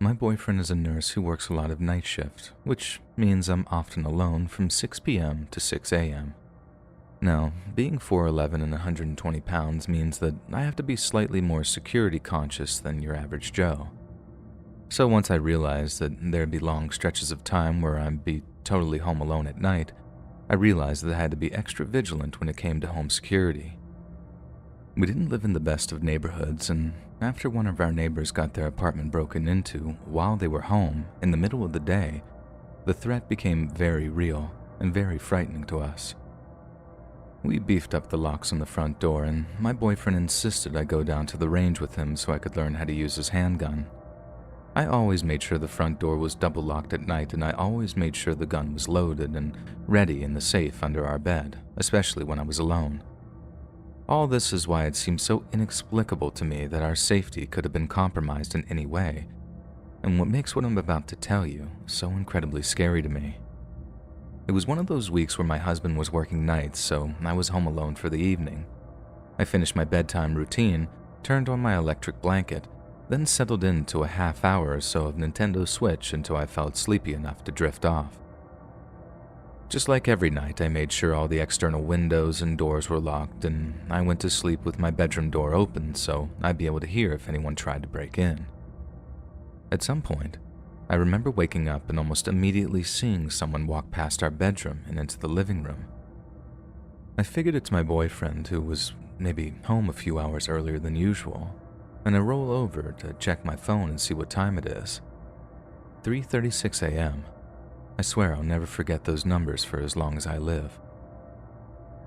My boyfriend is a nurse who works a lot of night shift, which means I'm often alone from 6 p.m. to 6 a.m. Now, being 4'11 and 120 pounds means that I have to be slightly more security conscious than your average Joe. So once I realized that there'd be long stretches of time where I'd be totally home alone at night, I realized that I had to be extra vigilant when it came to home security. We didn't live in the best of neighborhoods, and after one of our neighbors got their apartment broken into while they were home in the middle of the day, the threat became very real and very frightening to us. We beefed up the locks on the front door, and my boyfriend insisted I go down to the range with him so I could learn how to use his handgun. I always made sure the front door was double locked at night, and I always made sure the gun was loaded and ready in the safe under our bed, especially when I was alone. All this is why it seems so inexplicable to me that our safety could have been compromised in any way, and what makes what I'm about to tell you so incredibly scary to me. It was one of those weeks where my husband was working nights, so I was home alone for the evening. I finished my bedtime routine, turned on my electric blanket, then settled into a half hour or so of Nintendo Switch until I felt sleepy enough to drift off. Just like every night, I made sure all the external windows and doors were locked, and I went to sleep with my bedroom door open so I'd be able to hear if anyone tried to break in. At some point, I remember waking up and almost immediately seeing someone walk past our bedroom and into the living room. I figured it's my boyfriend, who was maybe home a few hours earlier than usual, and I roll over to check my phone and see what time it is. 3:36 a.m. I swear I'll never forget those numbers for as long as I live.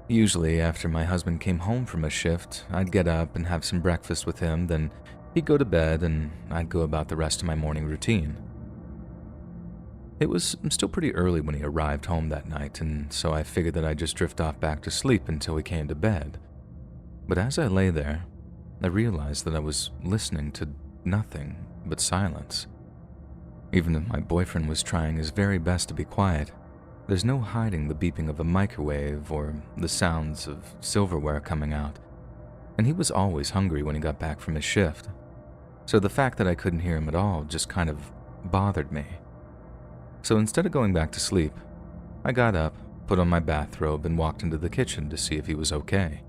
Usually, after my husband came home from a shift, I'd get up and have some breakfast with him, then he'd go to bed and I'd go about the rest of my morning routine. It was still pretty early when he arrived home that night, and so I figured that I'd just drift off back to sleep until he came to bed. But as I lay there, I realized that I was listening to nothing but silence. Even if my boyfriend was trying his very best to be quiet, there's no hiding the beeping of a microwave or the sounds of silverware coming out, and he was always hungry when he got back from his shift, so the fact that I couldn't hear him at all just kind of bothered me. So instead of going back to sleep, I got up, put on my bathrobe, and walked into the kitchen to see if he was okay.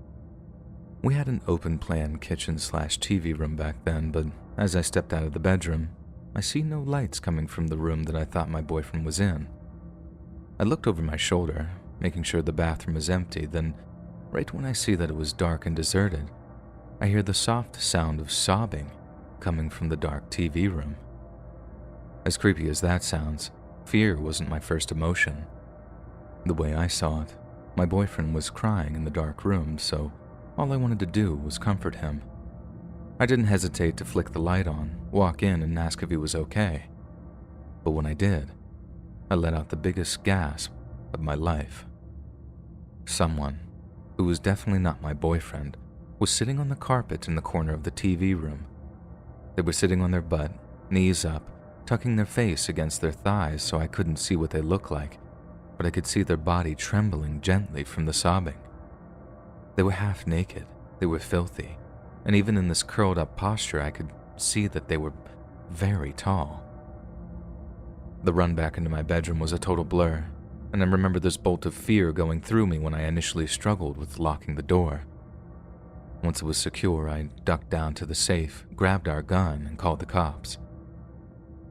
We had an open-plan kitchen/TV room back then, but as I stepped out of the bedroom, I see no lights coming from the room that I thought my boyfriend was in. I looked over my shoulder, making sure the bathroom was empty, then, right when I see that it was dark and deserted, I hear the soft sound of sobbing coming from the dark TV room. As creepy as that sounds, fear wasn't my first emotion. The way I saw it, my boyfriend was crying in the dark room, so all I wanted to do was comfort him. I didn't hesitate to flick the light on, walk in, and ask if he was okay. But when I did, I let out the biggest gasp of my life. Someone, who was definitely not my boyfriend, was sitting on the carpet in the corner of the TV room. They were sitting on their butt, knees up, tucking their face against their thighs so I couldn't see what they looked like, but I could see their body trembling gently from the sobbing. They were half naked, they were filthy, and even in this curled up posture I could see that they were very tall. The run back into my bedroom was a total blur, and I remember this bolt of fear going through me when I initially struggled with locking the door. Once it was secure, I ducked down to the safe, grabbed our gun, and called the cops.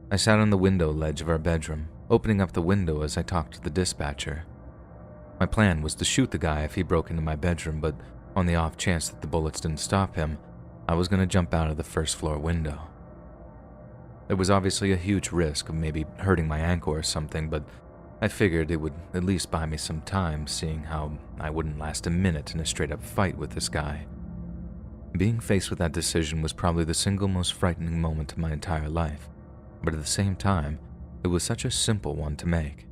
I sat on the window ledge of our bedroom, opening up the window as I talked to the dispatcher. My plan was to shoot the guy if he broke into my bedroom, but on the off chance that the bullets didn't stop him, I was going to jump out of the first floor window. There was obviously a huge risk of maybe hurting my ankle or something, but I figured it would at least buy me some time, seeing how I wouldn't last a minute in a straight-up fight with this guy. Being faced with that decision was probably the single most frightening moment of my entire life, but at the same time, it was such a simple one to make.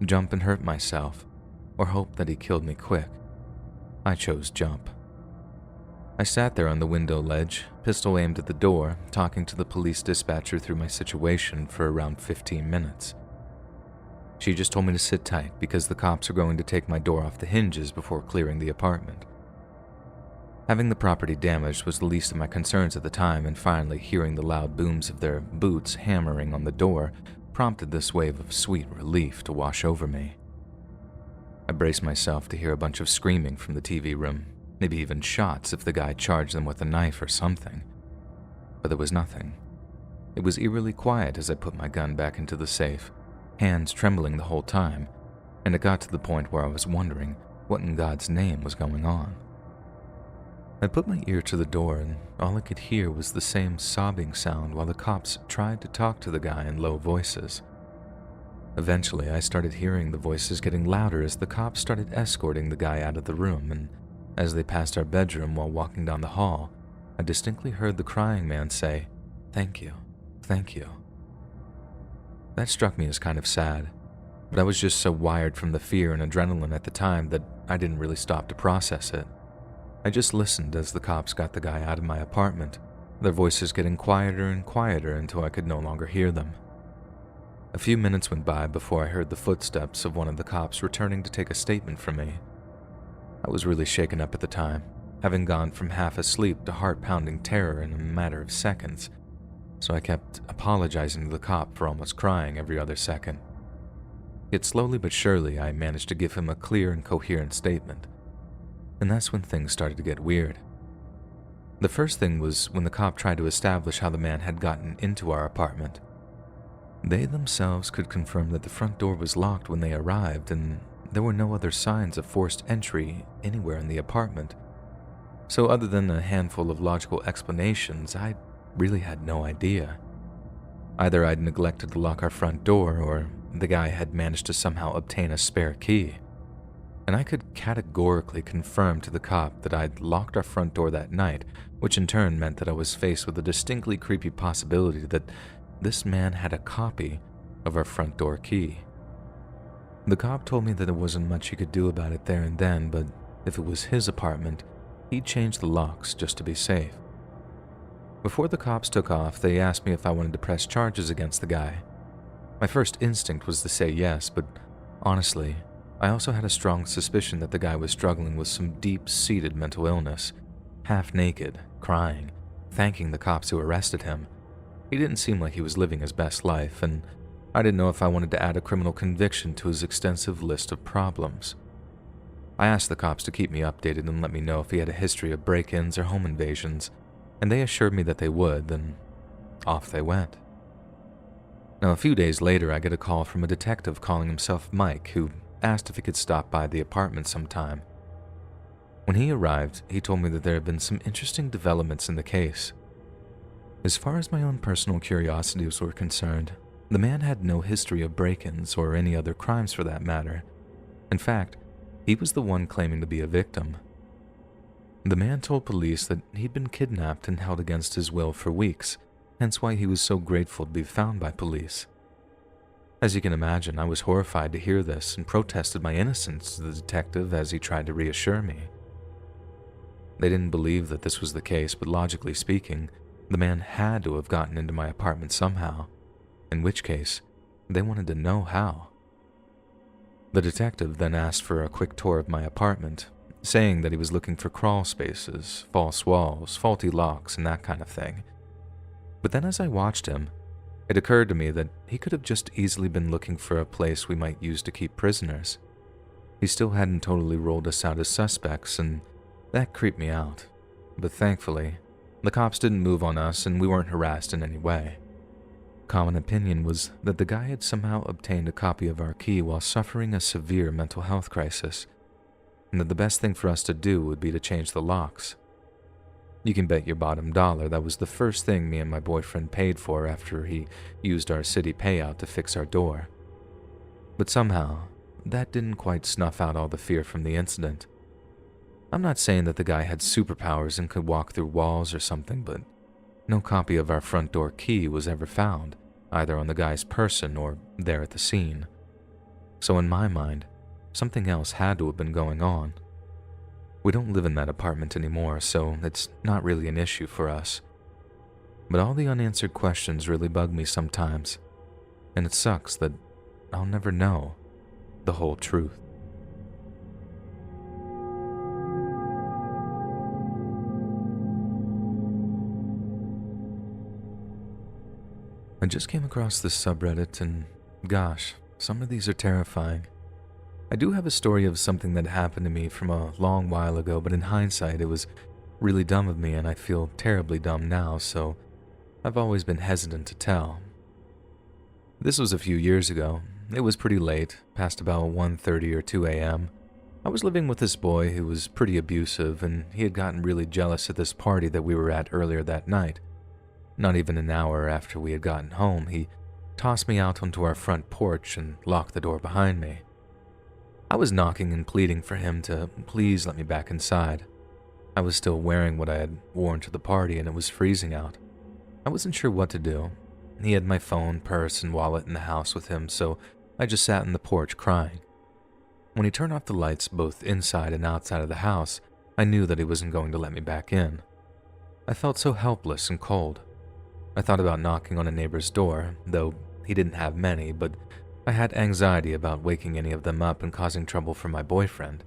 Jump and hurt myself, or hope that he killed me quick. I chose jump. I sat there on the window ledge, pistol aimed at the door, talking to the police dispatcher through my situation for around 15 minutes. She just told me to sit tight because the cops are going to take my door off the hinges before clearing the apartment. Having the property damaged was the least of my concerns at the time, and finally hearing the loud booms of their boots hammering on the door prompted this wave of sweet relief to wash over me. I braced myself to hear a bunch of screaming from the TV room, maybe even shots if the guy charged them with a knife or something. But there was nothing. It was eerily quiet as I put my gun back into the safe, hands trembling the whole time, and it got to the point where I was wondering what in God's name was going on. I put my ear to the door, and all I could hear was the same sobbing sound while the cops tried to talk to the guy in low voices. Eventually, I started hearing the voices getting louder as the cops started escorting the guy out of the room, and as they passed our bedroom while walking down the hall, I distinctly heard the crying man say, "Thank you, thank you." That struck me as kind of sad, but I was just so wired from the fear and adrenaline at the time that I didn't really stop to process it. I just listened as the cops got the guy out of my apartment, their voices getting quieter and quieter until I could no longer hear them. A few minutes went by before I heard the footsteps of one of the cops returning to take a statement from me. I was really shaken up at the time, having gone from half asleep to heart-pounding terror in a matter of seconds, so I kept apologizing to the cop for almost crying every other second. Yet slowly but surely, I managed to give him a clear and coherent statement. And that's when things started to get weird. The first thing was when the cop tried to establish how the man had gotten into our apartment. They themselves could confirm that the front door was locked when they arrived, and there were no other signs of forced entry anywhere in the apartment. So other than a handful of logical explanations, I really had no idea. Either I'd neglected to lock our front door, or the guy had managed to somehow obtain a spare key. And I could categorically confirm to the cop that I'd locked our front door that night, which in turn meant that I was faced with a distinctly creepy possibility that this man had a copy of our front door key. The cop told me that there wasn't much he could do about it there and then, but if it was his apartment, he'd change the locks just to be safe. Before the cops took off, they asked me if I wanted to press charges against the guy. My first instinct was to say yes, but honestly, I also had a strong suspicion that the guy was struggling with some deep-seated mental illness. Half naked, crying, thanking the cops who arrested him. He didn't seem like he was living his best life, and I didn't know if I wanted to add a criminal conviction to his extensive list of problems. I asked the cops to keep me updated and let me know if he had a history of break-ins or home invasions, and they assured me that they would, then off they went. Now, a few days later, I get a call from a detective calling himself Mike, who asked if he could stop by the apartment sometime. When he arrived, he told me that there had been some interesting developments in the case. As far as my own personal curiosities were concerned, the man had no history of break-ins or any other crimes for that matter. In fact, he was the one claiming to be a victim. The man told police that he'd been kidnapped and held against his will for weeks, hence why he was so grateful to be found by police. As you can imagine, I was horrified to hear this and protested my innocence to the detective as he tried to reassure me. They didn't believe that this was the case, but logically speaking, the man had to have gotten into my apartment somehow, in which case, they wanted to know how. The detective then asked for a quick tour of my apartment, saying that he was looking for crawl spaces, false walls, faulty locks, and that kind of thing. But then as I watched him, it occurred to me that he could have just easily been looking for a place we might use to keep prisoners. He still hadn't totally ruled us out as suspects, and that creeped me out. But thankfully, the cops didn't move on us and we weren't harassed in any way. Common opinion was that the guy had somehow obtained a copy of our key while suffering a severe mental health crisis, and that the best thing for us to do would be to change the locks. You can bet your bottom dollar that was the first thing me and my boyfriend paid for after he used our city payout to fix our door. But somehow, that didn't quite snuff out all the fear from the incident. I'm not saying that the guy had superpowers and could walk through walls or something, but no copy of our front door key was ever found, either on the guy's person or there at the scene. So in my mind, something else had to have been going on. We don't live in that apartment anymore, so it's not really an issue for us. But all the unanswered questions really bug me sometimes, and it sucks that I'll never know the whole truth. I just came across this subreddit and gosh, some of these are terrifying. I do have a story of something that happened to me from a long while ago, but in hindsight it was really dumb of me and I feel terribly dumb now, so I've always been hesitant to tell. This was a few years ago. It was pretty late, past about 1:30 or 2 a.m. I was living with this boy who was pretty abusive, and he had gotten really jealous at this party that we were at earlier that night. Not even an hour after we had gotten home, he tossed me out onto our front porch and locked the door behind me. I was knocking and pleading for him to please let me back inside. I was still wearing what I had worn to the party and it was freezing out. I wasn't sure what to do. He had my phone, purse, and wallet in the house with him, so I just sat on the porch crying. When he turned off the lights both inside and outside of the house, I knew that he wasn't going to let me back in. I felt so helpless and cold. I thought about knocking on a neighbor's door, though he didn't have many, but I had anxiety about waking any of them up and causing trouble for my boyfriend.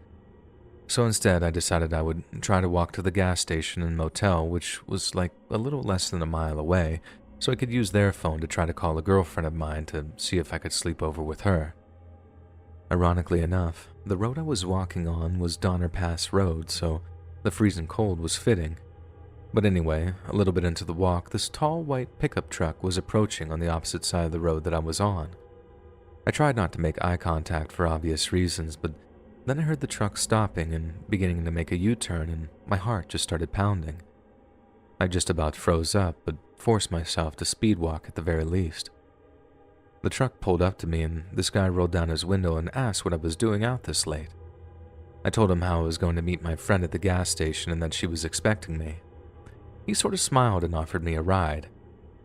So instead, I decided I would try to walk to the gas station and motel, which was like a little less than a mile away, so I could use their phone to try to call a girlfriend of mine to see if I could sleep over with her. Ironically enough, the road I was walking on was Donner Pass Road, so the freezing cold was fitting. But anyway, a little bit into the walk, this tall white pickup truck was approaching on the opposite side of the road that I was on. I tried not to make eye contact for obvious reasons, but then I heard the truck stopping and beginning to make a U-turn, and my heart just started pounding. I just about froze up, but forced myself to speed walk at the very least. The truck pulled up to me, and this guy rolled down his window and asked what I was doing out this late. I told him how I was going to meet my friend at the gas station and that she was expecting me. He sort of smiled and offered me a ride.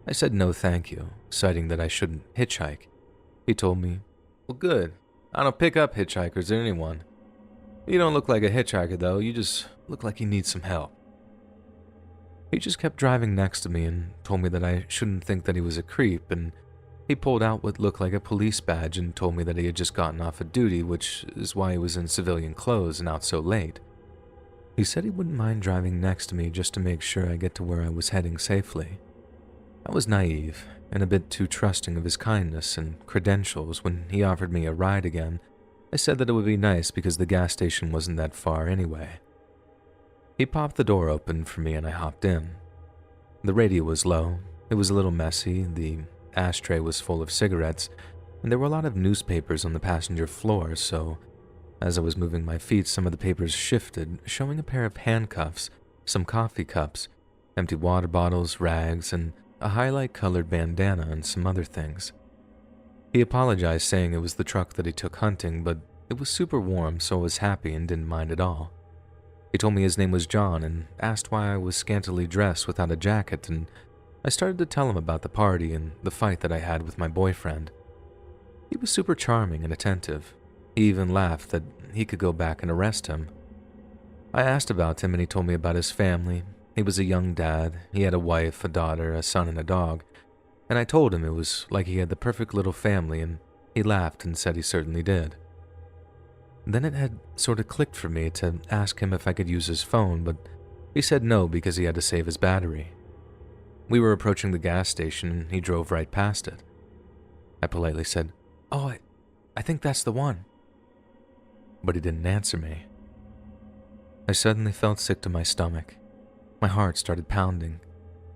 I said no thank you, citing that I shouldn't hitchhike. He told me, "Well, good. I don't pick up hitchhikers or anyone. You don't look like a hitchhiker, though. You just look like you need some help." He just kept driving next to me and told me that I shouldn't think that he was a creep, and he pulled out what looked like a police badge and told me that he had just gotten off of duty, which is why he was in civilian clothes and out so late. He said he wouldn't mind driving next to me just to make sure I get to where I was heading safely. I was naive and a bit too trusting of his kindness and credentials. When he offered me a ride again, I said that it would be nice because the gas station wasn't that far anyway. He popped the door open for me and I hopped in. The radio was low, it was a little messy, the ashtray was full of cigarettes, and there were a lot of newspapers on the passenger floor, so as I was moving my feet, some of the papers shifted, showing a pair of handcuffs, some coffee cups, empty water bottles, rags, and a highlight-colored bandana and some other things. He apologized, saying it was the truck that he took hunting, but it was super warm, so I was happy and didn't mind at all. He told me his name was John and asked why I was scantily dressed without a jacket, and I started to tell him about the party and the fight that I had with my boyfriend. He was super charming and attentive. He even laughed that he could go back and arrest him. I asked about him and he told me about his family. He was a young dad, he had a wife, a daughter, a son, and a dog, and I told him it was like he had the perfect little family, and he laughed and said he certainly did. Then it had sort of clicked for me to ask him if I could use his phone, but he said no because he had to save his battery. We were approaching the gas station and he drove right past it. I politely said, "Oh, I think that's the one." But he didn't answer me. I suddenly felt sick to my stomach. My heart started pounding.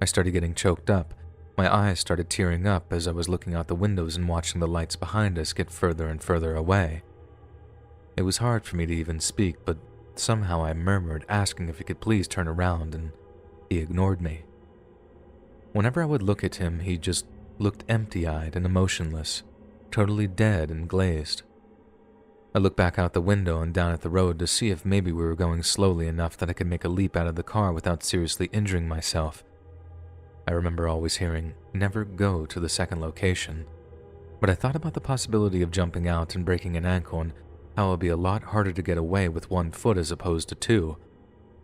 I started getting choked up. My eyes started tearing up as I was looking out the windows and watching the lights behind us get further and further away. It was hard for me to even speak, but somehow I murmured, asking if he could please turn around, and he ignored me. Whenever I would look at him, he just looked empty-eyed and emotionless, totally dead and glazed. I looked back out the window and down at the road to see if maybe we were going slowly enough that I could make a leap out of the car without seriously injuring myself. I remember always hearing, "Never go to the second location," but I thought about the possibility of jumping out and breaking an ankle and how it would be a lot harder to get away with one foot as opposed to two,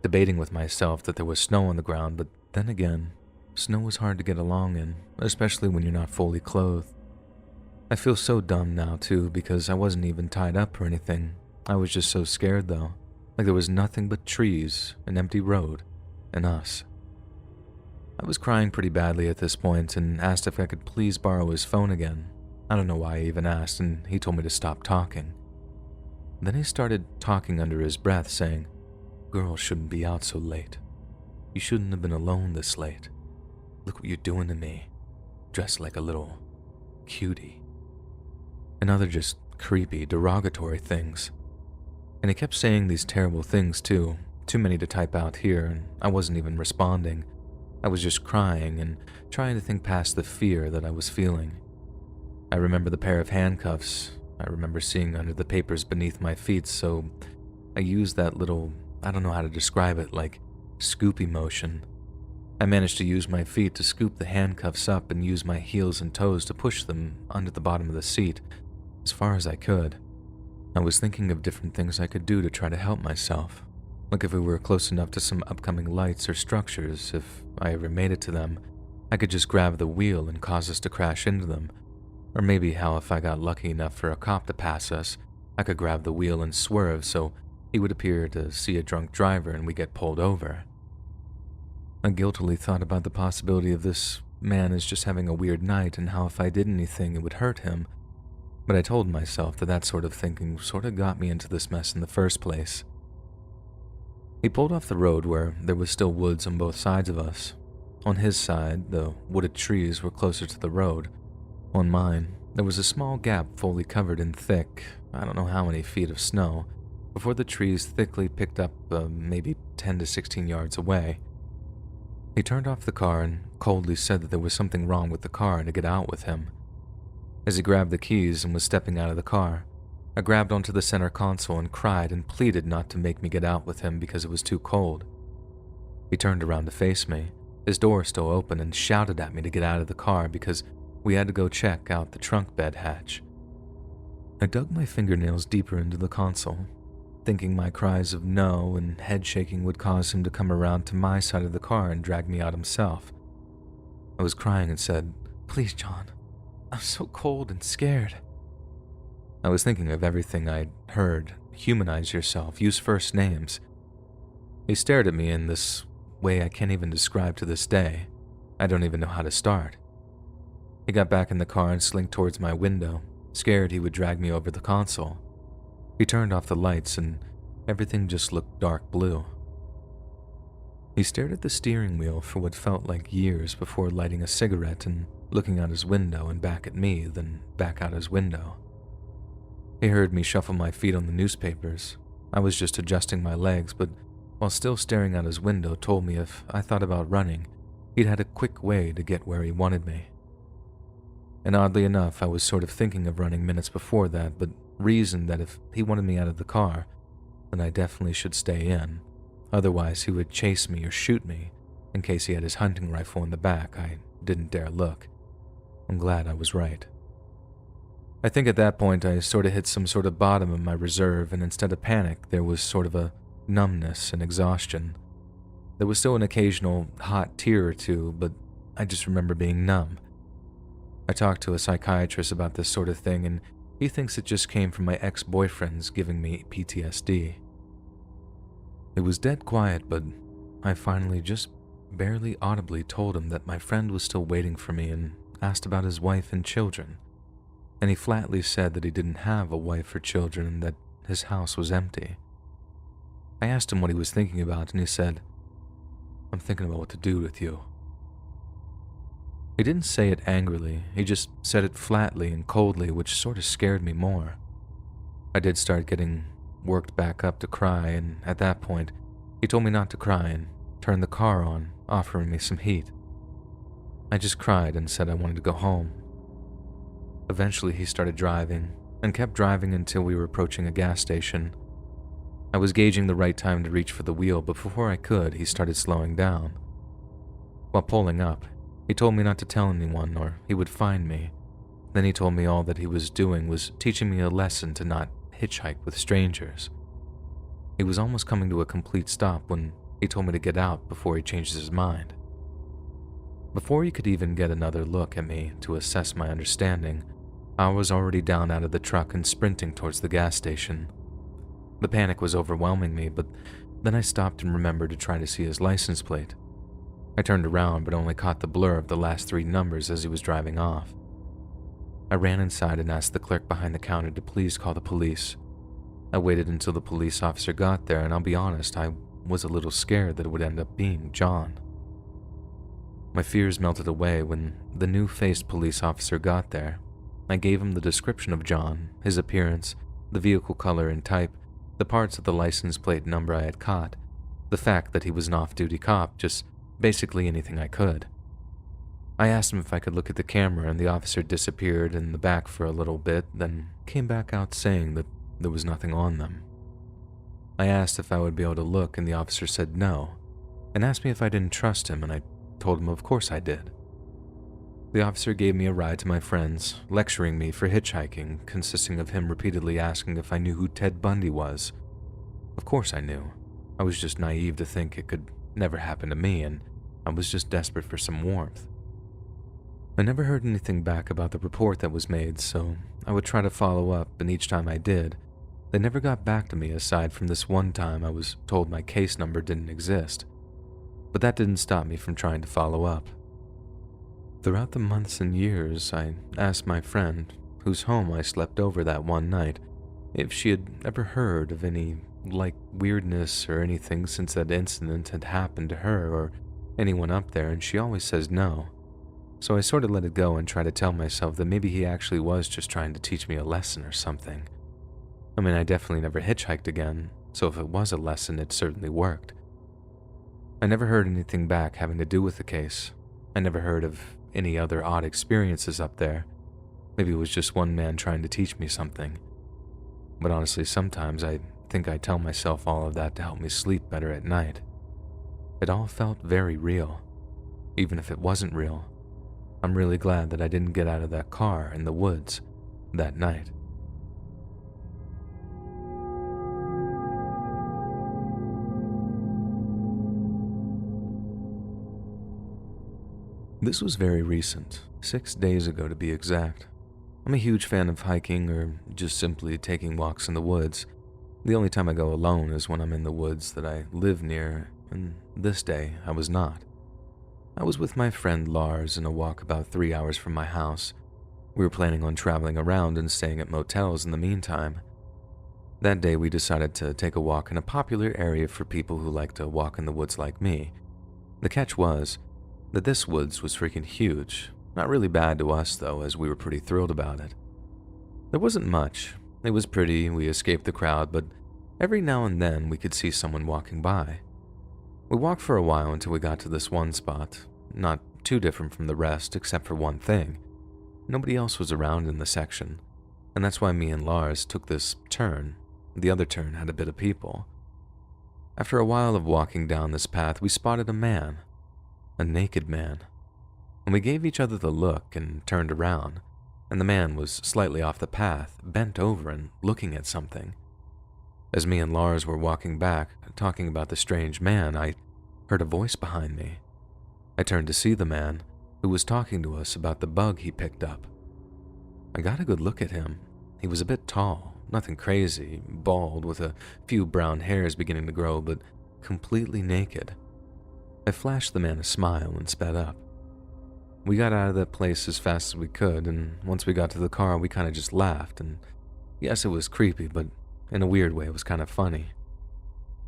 debating with myself that there was snow on the ground, but then again, snow was hard to get along in, especially when you're not fully clothed. I feel so dumb now too because I wasn't even tied up or anything. I was just so scared though, like there was nothing but trees, an empty road, and us. I was crying pretty badly at this point and asked if I could please borrow his phone again. I don't know why I even asked, and he told me to stop talking. Then he started talking under his breath, saying, "Girls shouldn't be out so late. You shouldn't have been alone this late. Look what you're doing to me, dressed like a little cutie." And other just creepy, derogatory things. And he kept saying these terrible things too many to type out here, and I wasn't even responding. I was just crying and trying to think past the fear that I was feeling. I remember the pair of handcuffs. I remember seeing under the papers beneath my feet, so I used that little, I don't know how to describe it, like scoopy motion. I managed to use my feet to scoop the handcuffs up and use my heels and toes to push them under the bottom of the seat as far as I could. I was thinking of different things I could do to try to help myself. Like if we were close enough to some upcoming lights or structures, if I ever made it to them, I could just grab the wheel and cause us to crash into them. Or maybe how if I got lucky enough for a cop to pass us, I could grab the wheel and swerve so he would appear to see a drunk driver and we get pulled over. I guiltily thought about the possibility of this man is just having a weird night and how if I did anything it would hurt him. But I told myself that sort of thinking sort of got me into this mess in the first place. He pulled off the road where there was still woods on both sides of us. On his side, the wooded trees were closer to the road. On mine, there was a small gap fully covered in thick, I don't know how many feet of snow, before the trees thickly picked up maybe 10 to 16 yards away. He turned off the car and coldly said that there was something wrong with the car and to get out with him. As he grabbed the keys and was stepping out of the car, I grabbed onto the center console and cried and pleaded not to make me get out with him because it was too cold. He turned around to face me, his door still open, and shouted at me to get out of the car because we had to go check out the trunk bed hatch. I dug my fingernails deeper into the console, thinking my cries of no and head shaking would cause him to come around to my side of the car and drag me out himself. I was crying and said, "Please, John, I'm so cold and scared." I was thinking of everything I'd heard, humanize yourself, use first names. He stared at me in this way I can't even describe to this day. I don't even know how to start. He got back in the car and slinked towards my window, scared he would drag me over the console. He turned off the lights and everything just looked dark blue. He stared at the steering wheel for what felt like years before lighting a cigarette and looking out his window and back at me, then back out his window. He heard me shuffle my feet on the newspapers. I was just adjusting my legs, but while still staring out his window, told me if I thought about running, he'd had a quick way to get where he wanted me. And oddly enough, I was sort of thinking of running minutes before that, but reasoned that if he wanted me out of the car, then I definitely should stay in. Otherwise, he would chase me or shoot me. In case he had his hunting rifle in the back, I didn't dare look. I'm glad I was right. I think at that point I sort of hit some sort of bottom of my reserve, and instead of panic, there was sort of a numbness and exhaustion. There was still an occasional hot tear or two, but I just remember being numb. I talked to a psychiatrist about this sort of thing, and he thinks it just came from my ex-boyfriends giving me PTSD. It was dead quiet, but I finally just barely audibly told him that my friend was still waiting for me and asked about his wife and children. And he flatly said that he didn't have a wife or children and that his house was empty. I asked him what he was thinking about, and he said, "I'm thinking about what to do with you." He didn't say it angrily, he just said it flatly and coldly, which sort of scared me more. I did start getting worked back up to cry, and at that point, he told me not to cry and turned the car on, offering me some heat. I just cried and said I wanted to go home. Eventually, he started driving, and kept driving until we were approaching a gas station. I was gauging the right time to reach for the wheel, but before I could, he started slowing down. While pulling up, he told me not to tell anyone or he would find me. Then he told me all that he was doing was teaching me a lesson to not hitchhike with strangers. He was almost coming to a complete stop when he told me to get out before he changed his mind. Before he could even get another look at me to assess my understanding, I was already down out of the truck and sprinting towards the gas station. The panic was overwhelming me, but then I stopped and remembered to try to see his license plate. I turned around but only caught the blur of the last 3 numbers as he was driving off. I ran inside and asked the clerk behind the counter to please call the police. I waited until the police officer got there, and I'll be honest, I was a little scared that it would end up being John. My fears melted away when the new-faced police officer got there. I gave him the description of John, his appearance, the vehicle color and type, the parts of the license plate number I had caught, the fact that he was an off-duty cop, just basically anything I could. I asked him if I could look at the camera, and the officer disappeared in the back for a little bit, then came back out saying that there was nothing on them. I asked if I would be able to look, and the officer said no, and asked me if I didn't trust him, and I told him of course I did. The officer gave me a ride to my friend's, lecturing me for hitchhiking, consisting of him repeatedly asking if I knew who Ted Bundy was. Of course I knew. I was just naive to think it could never happen to me, and I was just desperate for some warmth. I never heard anything back about the report that was made, so I would try to follow up, and each time I did, they never got back to me aside from this one time I was told my case number didn't exist. But that didn't stop me from trying to follow up. Throughout the months and years, I asked my friend, whose home I slept over that one night, if she had ever heard of any, weirdness or anything since that incident had happened to her or anyone up there, and she always says no. So I sort of let it go and try to tell myself that maybe he actually was just trying to teach me a lesson or something. I mean, I definitely never hitchhiked again, so if it was a lesson, it certainly worked. I never heard anything back having to do with the case. I never heard of any other odd experiences up there. Maybe it was just one man trying to teach me something. But honestly, sometimes I think I tell myself all of that to help me sleep better at night. It all felt very real. Even if it wasn't real, I'm really glad that I didn't get out of that car in the woods that night. This was very recent, 6 days ago to be exact. I'm a huge fan of hiking or just simply taking walks in the woods. The only time I go alone is when I'm in the woods that I live near, and this day I was not. I was with my friend Lars in a walk about 3 hours from my house. We were planning on traveling around and staying at motels in the meantime. That day we decided to take a walk in a popular area for people who like to walk in the woods like me. The catch was that this woods was freaking huge. Not really bad to us though, as we were pretty thrilled about it. There wasn't much. It was pretty, we escaped the crowd, but every now and then we could see someone walking by. We walked for a while until we got to this one spot, not too different from the rest except for one thing. Nobody else was around in the section, and that's why me and Lars took this turn. The other turn had a bit of people. After a while of walking down this path, we spotted a man. A naked man. And we gave each other the look and turned around, and the man was slightly off the path, bent over and looking at something. As me and Lars were walking back, talking about the strange man, I heard a voice behind me. I turned to see the man, who was talking to us about the bug he picked up. I got a good look at him. He was a bit tall, nothing crazy, bald with a few brown hairs beginning to grow, but completely naked. I flashed the man a smile and sped up. We got out of that place as fast as we could, and once we got to the car, we kind of just laughed, and yes, it was creepy, but in a weird way, it was kind of funny.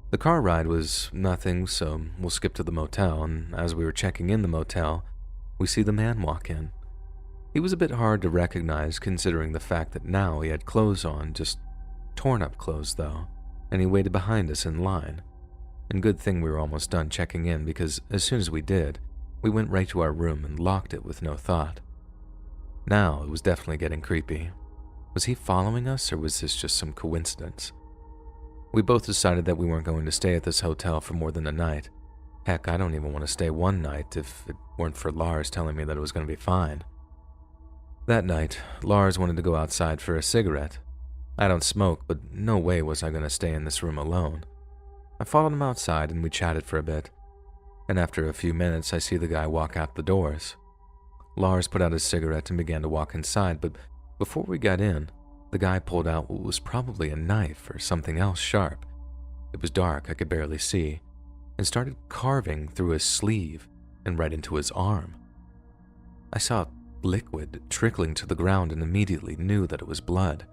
The car ride was nothing, so we'll skip to the motel, and as we were checking in the motel, we see the man walk in. He was a bit hard to recognize considering the fact that now he had clothes on, just torn up clothes though, and he waited behind us in line. And good thing we were almost done checking in because as soon as we did, we went right to our room and locked it with no thought. Now it was definitely getting creepy. Was he following us or was this just some coincidence? We both decided that we weren't going to stay at this hotel for more than a night. Heck, I don't even want to stay one night if it weren't for Lars telling me that it was going to be fine. That night, Lars wanted to go outside for a cigarette. I don't smoke, but no way was I going to stay in this room alone. I followed him outside and we chatted for a bit, and after a few minutes I see the guy walk out the doors. Lars put out his cigarette and began to walk inside, but before we got in, the guy pulled out what was probably a knife or something else sharp. It was dark, I could barely see, and started carving through his sleeve, and right into his arm. I saw liquid trickling to the ground and immediately knew that it was blood.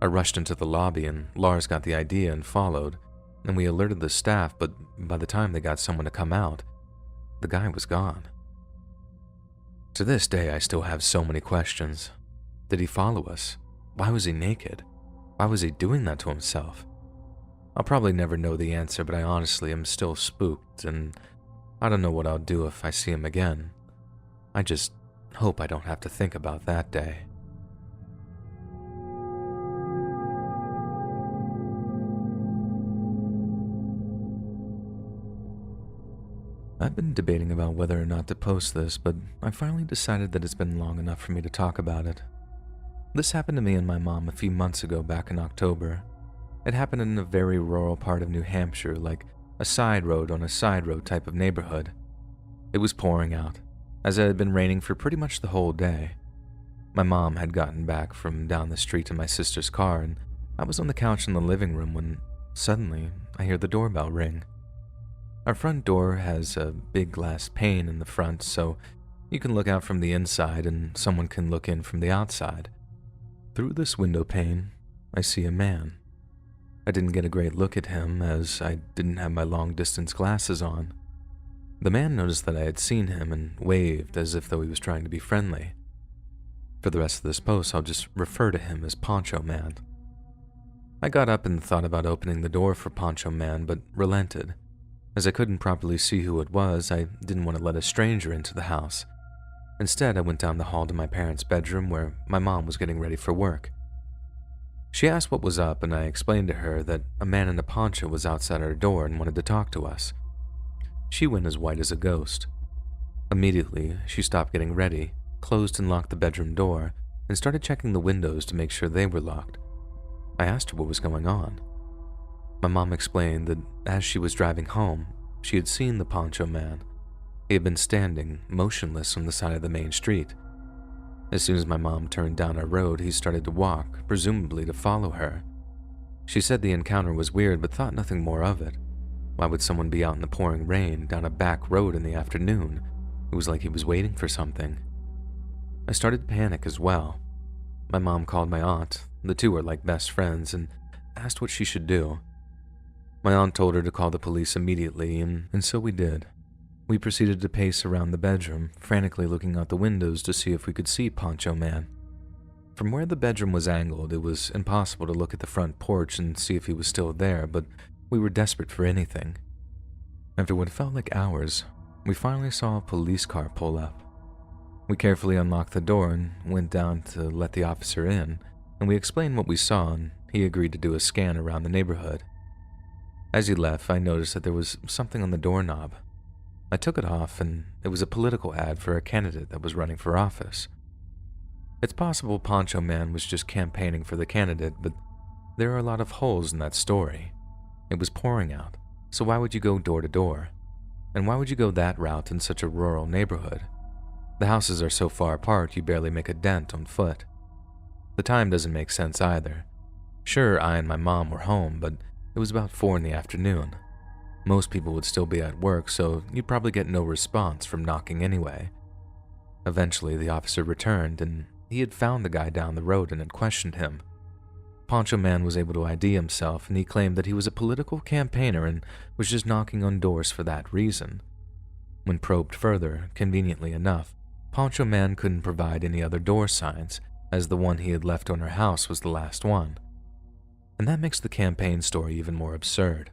I rushed into the lobby and Lars got the idea and followed, and we alerted the staff, but by the time they got someone to come out, the guy was gone. To this day, I still have so many questions. Did he follow us? Why was he naked? Why was he doing that to himself? I'll probably never know the answer, but I honestly am still spooked, and I don't know what I'll do if I see him again. I just hope I don't have to think about that day. I've been debating about whether or not to post this, but I finally decided that it's been long enough for me to talk about it. This happened to me and my mom a few months ago back in October. It happened in a very rural part of New Hampshire, like a side road on a side road type of neighborhood. It was pouring out, as it had been raining for pretty much the whole day. My mom had gotten back from down the street in my sister's car, and I was on the couch in the living room when suddenly I hear the doorbell ring. Our front door has a big glass pane in the front, so you can look out from the inside and someone can look in from the outside. Through this window pane, I see a man. I didn't get a great look at him as I didn't have my long-distance glasses on. The man noticed that I had seen him and waved as if though he was trying to be friendly. For the rest of this post, I'll just refer to him as Poncho Man. I got up and thought about opening the door for Poncho Man, but relented. As I couldn't properly see who it was, I didn't want to let a stranger into the house. Instead, I went down the hall to my parents' bedroom where my mom was getting ready for work. She asked what was up, and I explained to her that a man in a poncho was outside our door and wanted to talk to us. She went as white as a ghost. Immediately, she stopped getting ready, closed and locked the bedroom door, and started checking the windows to make sure they were locked. I asked her what was going on. My mom explained that as she was driving home, she had seen the Poncho Man. He had been standing, motionless on the side of the main street. As soon as my mom turned down our road, he started to walk, presumably to follow her. She said the encounter was weird, but thought nothing more of it. Why would someone be out in the pouring rain down a back road in the afternoon? It was like he was waiting for something. I started to panic as well. My mom called my aunt, the two are like best friends, and asked what she should do. My aunt told her to call the police immediately, and so we did. We proceeded to pace around the bedroom, frantically looking out the windows to see if we could see Poncho Man. From where the bedroom was angled, it was impossible to look at the front porch and see if he was still there, but we were desperate for anything. After what felt like hours, we finally saw a police car pull up. We carefully unlocked the door and went down to let the officer in, and we explained what we saw, and he agreed to do a scan around the neighborhood. As he left, I noticed that there was something on the doorknob. I took it off, and it was a political ad for a candidate that was running for office. It's possible Poncho Man was just campaigning for the candidate, but there are a lot of holes in that story. It was pouring out, so why would you go door to door? And why would you go that route in such a rural neighborhood? The houses are so far apart you barely make a dent on foot. The time doesn't make sense either. Sure, I and my mom were home, but it was about 4 in the afternoon. Most people would still be at work, so you'd probably get no response from knocking anyway. Eventually, the officer returned, and he had found the guy down the road and had questioned him. Poncho Man was able to ID himself, and he claimed that he was a political campaigner and was just knocking on doors for that reason. When probed further, conveniently enough, Poncho Man couldn't provide any other door signs, as the one he had left on her house was the last one. And that makes the campaign story even more absurd.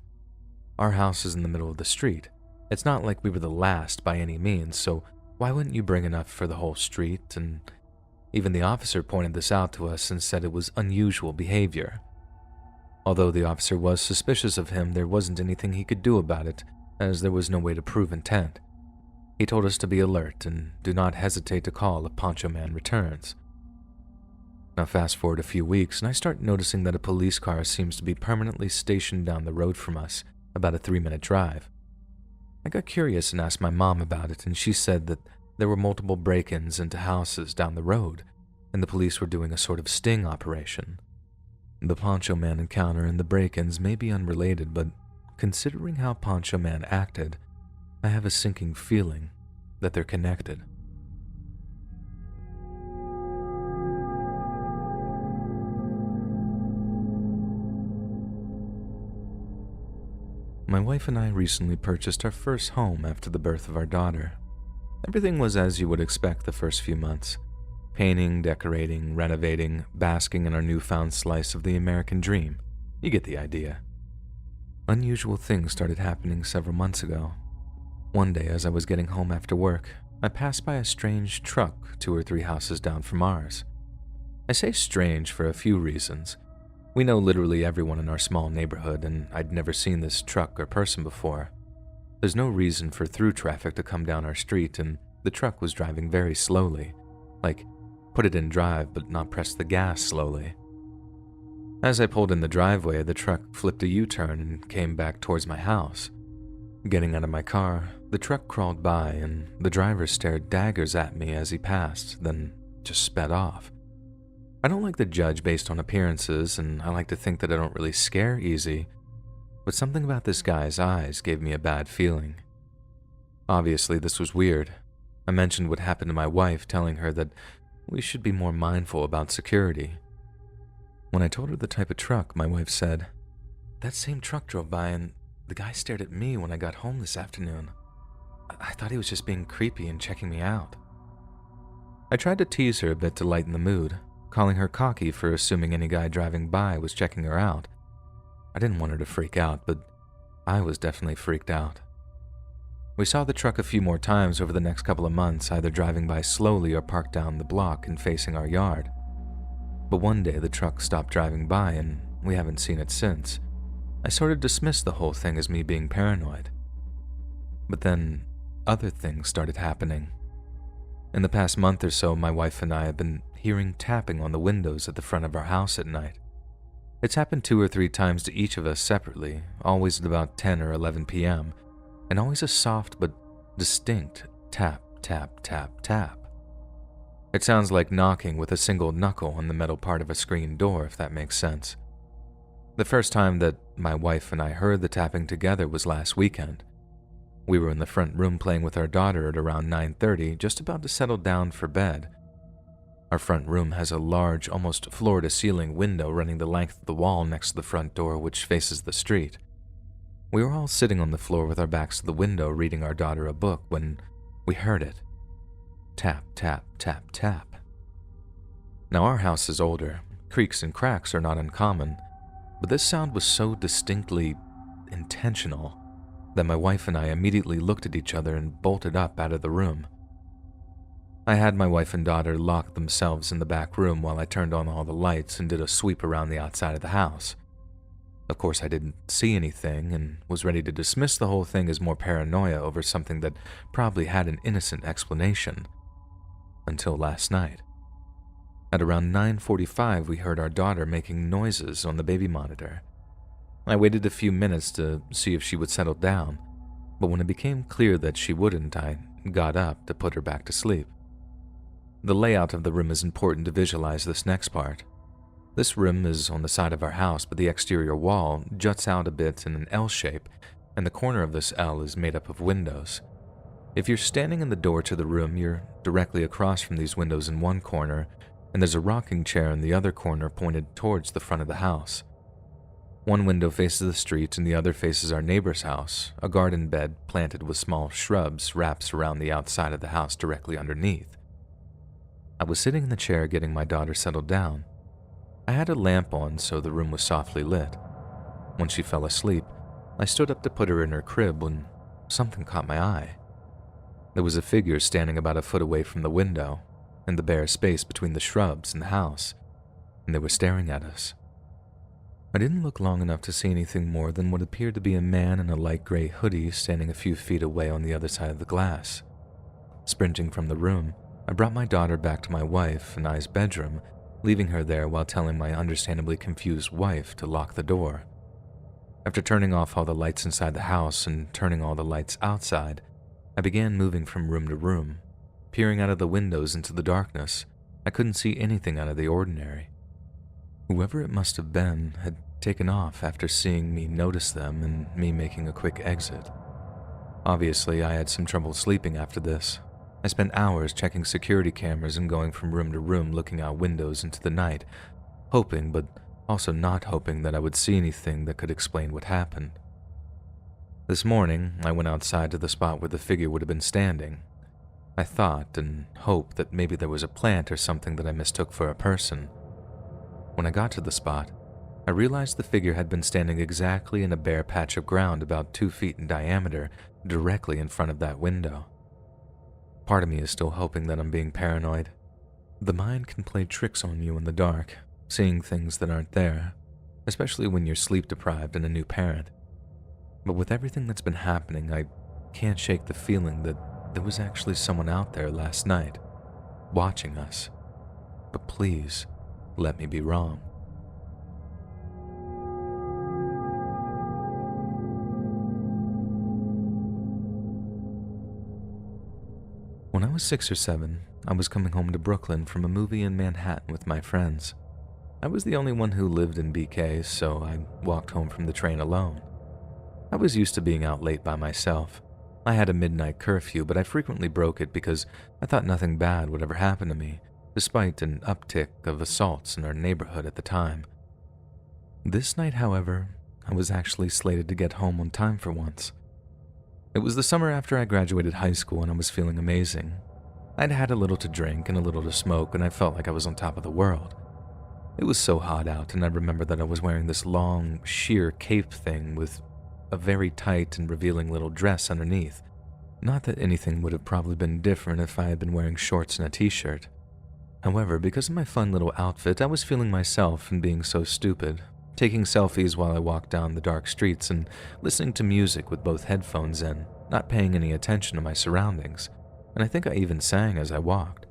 Our house is in the middle of the street. It's not like we were the last by any means, so why wouldn't you bring enough for the whole street? And even the officer pointed this out to us and said it was unusual behavior. Although the officer was suspicious of him, there wasn't anything he could do about it, as there was no way to prove intent. He told us to be alert and do not hesitate to call if Poncho Man returns. Now fast forward a few weeks, and I start noticing that a police car seems to be permanently stationed down the road from us, about a 3-minute drive. I got curious and asked my mom about it, and she said that there were multiple break-ins into houses down the road, and the police were doing a sort of sting operation. The Poncho Man encounter and the break-ins may be unrelated, but considering how Poncho Man acted, I have a sinking feeling that they're connected. My wife and I recently purchased our first home after the birth of our daughter. Everything was as you would expect the first few months. Painting, decorating, renovating, basking in our newfound slice of the American dream. You get the idea. Unusual things started happening several months ago. One day, as I was getting home after work, I passed by a strange truck 2 or 3 houses down from ours. I say strange for a few reasons. We know literally everyone in our small neighborhood, and I'd never seen this truck or person before. There's no reason for through traffic to come down our street, and the truck was driving very slowly, like put it in drive but not press the gas slowly. As I pulled in the driveway, the truck flipped a U-turn and came back towards my house. Getting out of my car, the truck crawled by, and the driver stared daggers at me as he passed, then just sped off. I don't like to judge based on appearances, and I like to think that I don't really scare easy, but something about this guy's eyes gave me a bad feeling. Obviously, this was weird. I mentioned what happened to my wife, telling her that we should be more mindful about security. When I told her the type of truck, my wife said, "That same truck drove by and the guy stared at me when I got home this afternoon. I thought he was just being creepy and checking me out." I tried to tease her a bit to lighten the mood, calling her cocky for assuming any guy driving by was checking her out. I didn't want her to freak out, but I was definitely freaked out. We saw the truck a few more times over the next couple of months, either driving by slowly or parked down the block and facing our yard. But one day the truck stopped driving by and we haven't seen it since. I sort of dismissed the whole thing as me being paranoid. But then other things started happening. In the past month or so, my wife and I have been hearing tapping on the windows at the front of our house at night. It's happened 2 or 3 times to each of us separately, always at about 10 or 11 p.m., and always a soft but distinct tap, tap, tap, tap. It sounds like knocking with a single knuckle on the metal part of a screen door, if that makes sense. The first time that my wife and I heard the tapping together was last weekend. We were in the front room playing with our daughter at around 9:30, just about to settle down for bed. Our front room has a large, almost floor-to-ceiling window running the length of the wall next to the front door, which faces the street. We were all sitting on the floor with our backs to the window reading our daughter a book when we heard it. Tap, tap, tap, tap. Now our house is older. Creaks and cracks are not uncommon, but this sound was so distinctly intentional that my wife and I immediately looked at each other and bolted up out of the room. I had my wife and daughter lock themselves in the back room while I turned on all the lights and did a sweep around the outside of the house. Of course, I didn't see anything and was ready to dismiss the whole thing as more paranoia over something that probably had an innocent explanation. Until last night. At around 9:45, we heard our daughter making noises on the baby monitor. I waited a few minutes to see if she would settle down, but when it became clear that she wouldn't, I got up to put her back to sleep. The layout of the room is important to visualize this next part. This room is on the side of our house, but the exterior wall juts out a bit in an L shape, and the corner of this L is made up of windows. If you're standing in the door to the room, you're directly across from these windows in one corner, and there's a rocking chair in the other corner pointed towards the front of the house. One window faces the street and the other faces our neighbor's house. A garden bed planted with small shrubs wraps around the outside of the house directly underneath. I was sitting in the chair getting my daughter settled down. I had a lamp on so the room was softly lit. When she fell asleep, I stood up to put her in her crib when something caught my eye. There was a figure standing about a foot away from the window, in the bare space between the shrubs and the house, and they were staring at us. I didn't look long enough to see anything more than what appeared to be a man in a light gray hoodie standing a few feet away on the other side of the glass. Sprinting from the room, I brought my daughter back to my wife and I's bedroom, leaving her there while telling my understandably confused wife to lock the door. After turning off all the lights inside the house and turning all the lights outside, I began moving from room to room. Peering out of the windows into the darkness, I couldn't see anything out of the ordinary. Whoever it must have been had taken off after seeing me notice them and me making a quick exit. Obviously, I had some trouble sleeping after this, I spent hours checking security cameras and going from room to room looking out windows into the night, hoping but also not hoping that I would see anything that could explain what happened. This morning, I went outside to the spot where the figure would have been standing. I thought and hoped that maybe there was a plant or something that I mistook for a person. When I got to the spot, I realized the figure had been standing exactly in a bare patch of ground about 2 feet in diameter, directly in front of that window. Part of me is still hoping that I'm being paranoid. The mind can play tricks on you in the dark, seeing things that aren't there, especially when you're sleep-deprived and a new parent. But with everything that's been happening, I can't shake the feeling that there was actually someone out there last night, watching us. But please, let me be wrong. When I was 6 or 7, I was coming home to Brooklyn from a movie in Manhattan with my friends. I was the only one who lived in BK, so I walked home from the train alone. I was used to being out late by myself. I had a midnight curfew, but I frequently broke it because I thought nothing bad would ever happen to me, despite an uptick of assaults in our neighborhood at the time. This night, however, I was actually slated to get home on time for once. It was the summer after I graduated high school and I was feeling amazing. I'd had a little to drink and a little to smoke and I felt like I was on top of the world. It was so hot out and I remember that I was wearing this long, sheer cape thing with a very tight and revealing little dress underneath. Not that anything would have probably been different if I had been wearing shorts and a t-shirt. However, because of my fun little outfit, I was feeling myself and being so stupid, taking selfies while I walked down the dark streets and listening to music with both headphones in, not paying any attention to my surroundings, and I think I even sang as I walked.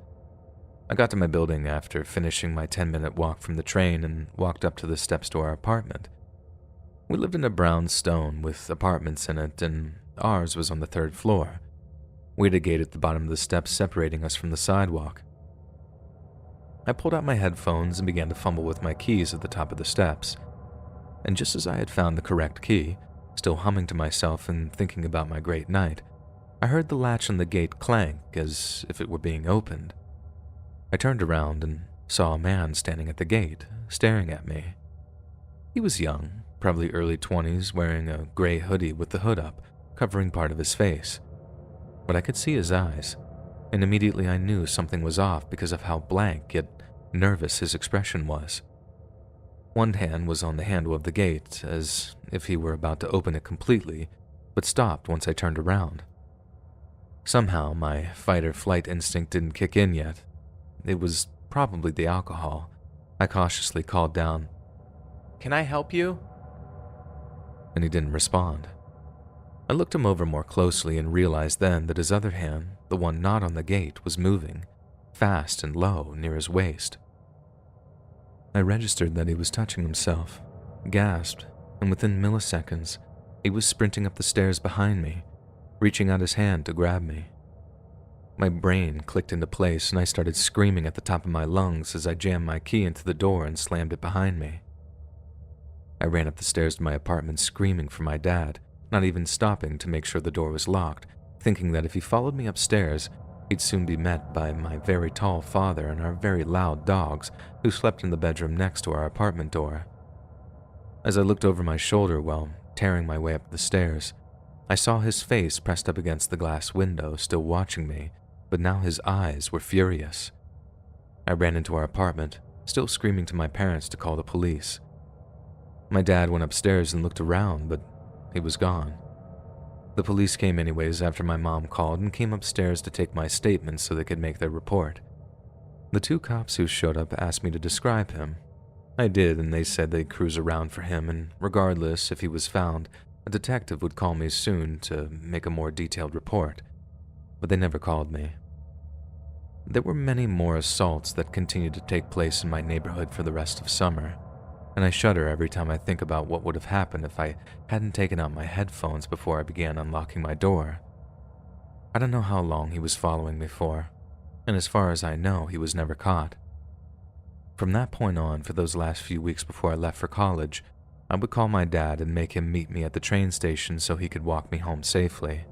I got to my building after finishing my 10-minute walk from the train and walked up to the steps to our apartment. We lived in a brownstone with apartments in it, and ours was on the 3rd floor. We had a gate at the bottom of the steps separating us from the sidewalk. I pulled out my headphones and began to fumble with my keys at the top of the steps. And just as I had found the correct key, still humming to myself and thinking about my great night, I heard the latch on the gate clank as if it were being opened. I turned around and saw a man standing at the gate, staring at me. He was young, probably early 20s, wearing a gray hoodie with the hood up, covering part of his face. But I could see his eyes, and immediately I knew something was off because of how blank yet nervous his expression was. One hand was on the handle of the gate, as if he were about to open it completely, but stopped once I turned around. Somehow, my fight-or-flight instinct didn't kick in yet. It was probably the alcohol. I cautiously called down, "Can I help you?" And he didn't respond. I looked him over more closely and realized then that his other hand, the one not on the gate, was moving, fast and low, near his waist. I registered that he was touching himself, gasped, and within milliseconds, he was sprinting up the stairs behind me, reaching out his hand to grab me. My brain clicked into place and I started screaming at the top of my lungs as I jammed my key into the door and slammed it behind me. I ran up the stairs to my apartment screaming for my dad, not even stopping to make sure the door was locked, thinking that if he followed me upstairs, he'd soon be met by my very tall father and our very loud dogs who slept in the bedroom next to our apartment door. As I looked over my shoulder while tearing my way up the stairs, I saw his face pressed up against the glass window, still watching me, but now his eyes were furious. I ran into our apartment, still screaming to my parents to call the police. My dad went upstairs and looked around, but he was gone. The police came anyways after my mom called and came upstairs to take my statement so they could make their report. The 2 cops who showed up asked me to describe him. I did, and they said they'd cruise around for him, and regardless if he was found, a detective would call me soon to make a more detailed report. But they never called me. There were many more assaults that continued to take place in my neighborhood for the rest of summer, and I shudder every time I think about what would have happened if I hadn't taken out my headphones before I began unlocking my door. I don't know how long he was following me for, and as far as I know, he was never caught. From that point on, for those last few weeks before I left for college, I would call my dad and make him meet me at the train station so he could walk me home safely.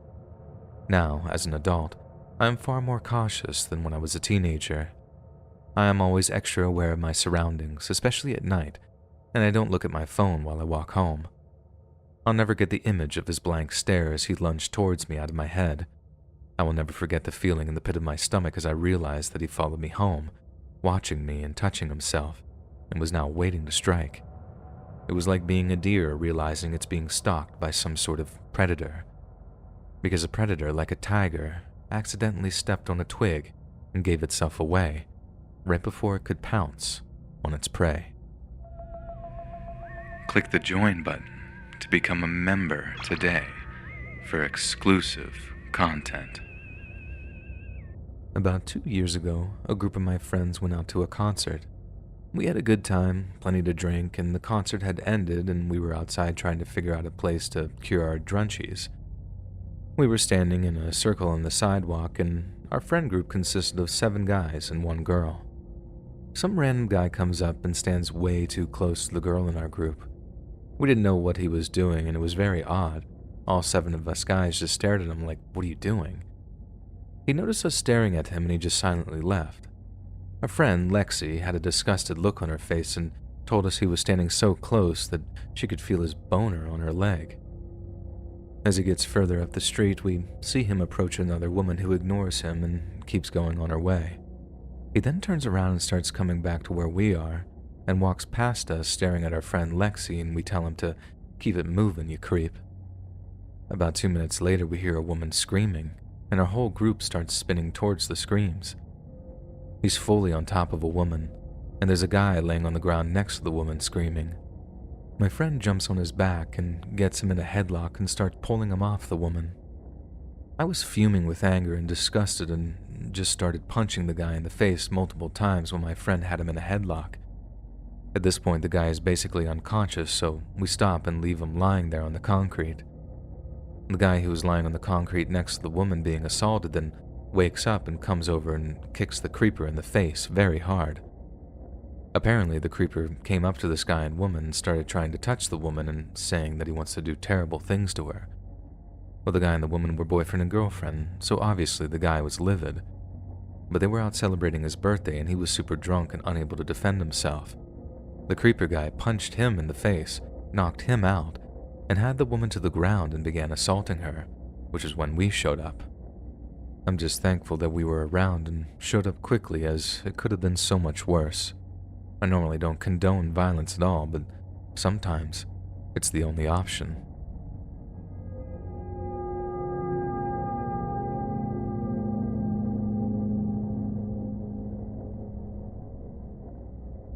Now, as an adult, I am far more cautious than when I was a teenager. I am always extra aware of my surroundings, especially at night, and I don't look at my phone while I walk home. I'll never get the image of his blank stare as he lunged towards me out of my head. I will never forget the feeling in the pit of my stomach as I realized that he followed me home, watching me and touching himself, and was now waiting to strike. It was like being a deer realizing it's being stalked by some sort of predator. Because a predator, like a tiger, accidentally stepped on a twig and gave itself away, right before it could pounce on its prey. Click the join button to become a member today for exclusive content. About 2 years ago, a group of my friends went out to a concert. We had a good time, plenty to drink, and the concert had ended and we were outside trying to figure out a place to cure our drunchies. We were standing in a circle on the sidewalk and our friend group consisted of 7 guys and 1 girl. Some random guy comes up and stands way too close to the girl in our group. We didn't know what he was doing and it was very odd. All 7 of us guys just stared at him like, "What are you doing?" He noticed us staring at him and he just silently left. Our friend, Lexi, had a disgusted look on her face and told us he was standing so close that she could feel his boner on her leg. As he gets further up the street, we see him approach another woman who ignores him and keeps going on her way. He then turns around and starts coming back to where we are and walks past us staring at our friend Lexi, and we tell him to keep it moving, you creep. About 2 minutes later, we hear a woman screaming, and our whole group starts spinning towards the screams. He's fully on top of a woman, and there's a guy laying on the ground next to the woman screaming. My friend jumps on his back and gets him in a headlock and starts pulling him off the woman. I was fuming with anger and disgusted and just started punching the guy in the face multiple times when my friend had him in a headlock. At this point, the guy is basically unconscious, so we stop and leave him lying there on the concrete. The guy who was lying on the concrete next to the woman being assaulted then wakes up and comes over and kicks the creeper in the face very hard. Apparently, the creeper came up to this guy and woman and started trying to touch the woman and saying that he wants to do terrible things to her. Well, the guy and the woman were boyfriend and girlfriend, so obviously the guy was livid. But they were out celebrating his birthday and he was super drunk and unable to defend himself. The creeper guy punched him in the face, knocked him out, and had the woman to the ground and began assaulting her, which is when we showed up. I'm just thankful that we were around and showed up quickly, as it could have been so much worse. I normally don't condone violence at all, but sometimes it's the only option.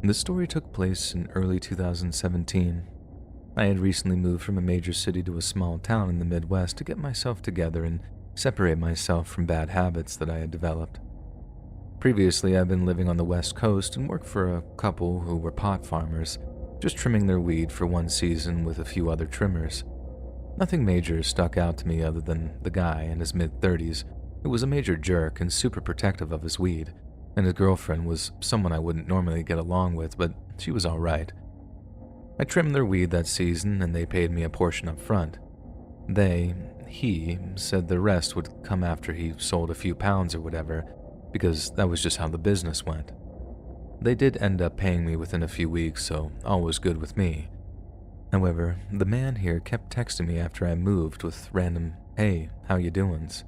This story took place in early 2017. I had recently moved from a major city to a small town in the Midwest to get myself together and separate myself from bad habits that I had developed. Previously, I'd been living on the West Coast and worked for a couple who were pot farmers, just trimming their weed for one season with a few other trimmers. Nothing major stuck out to me other than the guy in his mid-30s who was a major jerk and super protective of his weed, and his girlfriend was someone I wouldn't normally get along with, but she was alright. I trimmed their weed that season and they paid me a portion up front. He said the rest would come after he sold a few pounds or whatever, because that was just how the business went. They did end up paying me within a few weeks, so all was good with me. However, the man here kept texting me after I moved with random, "Hey, how you doin's?"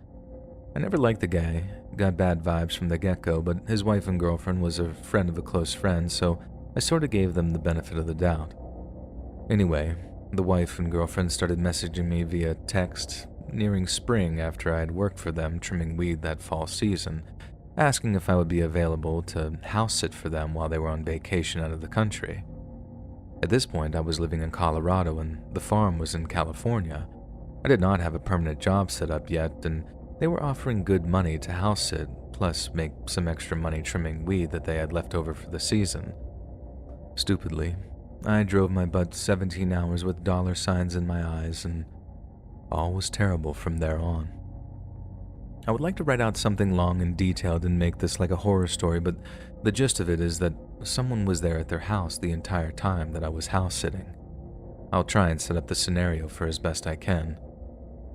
I never liked the guy, got bad vibes from the get-go, but his wife and girlfriend was a friend of a close friend, so I sort of gave them the benefit of the doubt. Anyway, the wife and girlfriend started messaging me via text nearing spring after I had worked for them trimming weed that fall season, asking if I would be available to house sit for them while they were on vacation out of the country. At this point, I was living in Colorado and the farm was in California. I did not have a permanent job set up yet, and they were offering good money to house sit, plus make some extra money trimming weed that they had left over for the season. Stupidly, I drove my butt 17 hours with dollar signs in my eyes, and all was terrible from there on. I would like to write out something long and detailed and make this like a horror story, but the gist of it is that someone was there at their house the entire time that I was house sitting. I'll try and set up the scenario for as best I can.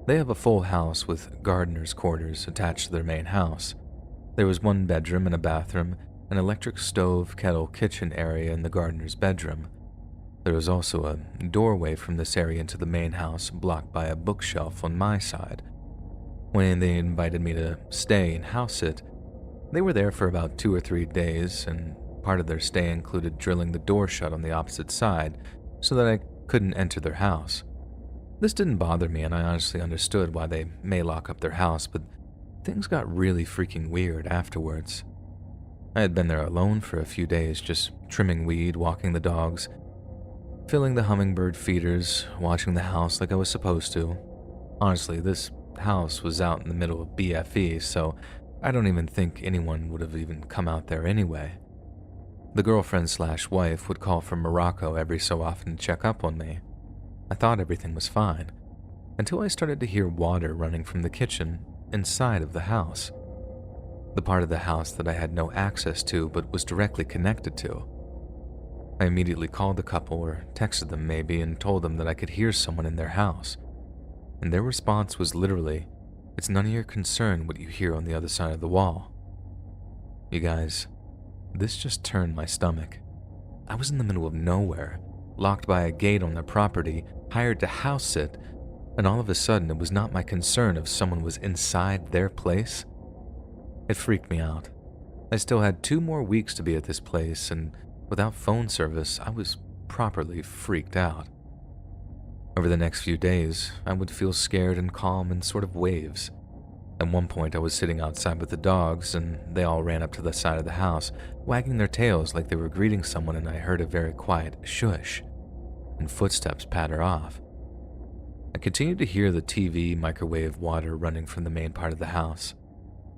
They have a full house with gardener's quarters attached to their main house. There was one bedroom and a bathroom, an electric stove, kettle, kitchen area in the gardener's bedroom. There was also a doorway from this area into the main house blocked by a bookshelf on my side. When they invited me to stay and house sit, they were there for about 2 or 3 days, and part of their stay included drilling the door shut on the opposite side so that I couldn't enter their house. This didn't bother me, and I honestly understood why they may lock up their house, but things got really freaking weird afterwards. I had been there alone for a few days, just trimming weed, walking the dogs, filling the hummingbird feeders, watching the house like I was supposed to. Honestly, this house was out in the middle of BFE, so I don't even think anyone would have even come out there anyway. The girlfriend/wife would call from Morocco every so often to check up on me. I thought everything was fine, until I started to hear water running from the kitchen inside of the house. The part of the house that I had no access to but was directly connected to. I immediately called the couple, or texted them maybe, and told them that I could hear someone in their house. And their response was literally, "It's none of your concern what you hear on the other side of the wall." You guys, this just turned my stomach. I was in the middle of nowhere, locked by a gate on their property, hired to house sit, and all of a sudden it was not my concern if someone was inside their place. It freaked me out. I still had 2 more weeks to be at this place, and without phone service, I was properly freaked out. Over the next few days, I would feel scared and calm in sort of waves. At one point, I was sitting outside with the dogs, and they all ran up to the side of the house, wagging their tails like they were greeting someone, and I heard a very quiet shush and footsteps patter off. I continued to hear the TV, microwave, water running from the main part of the house.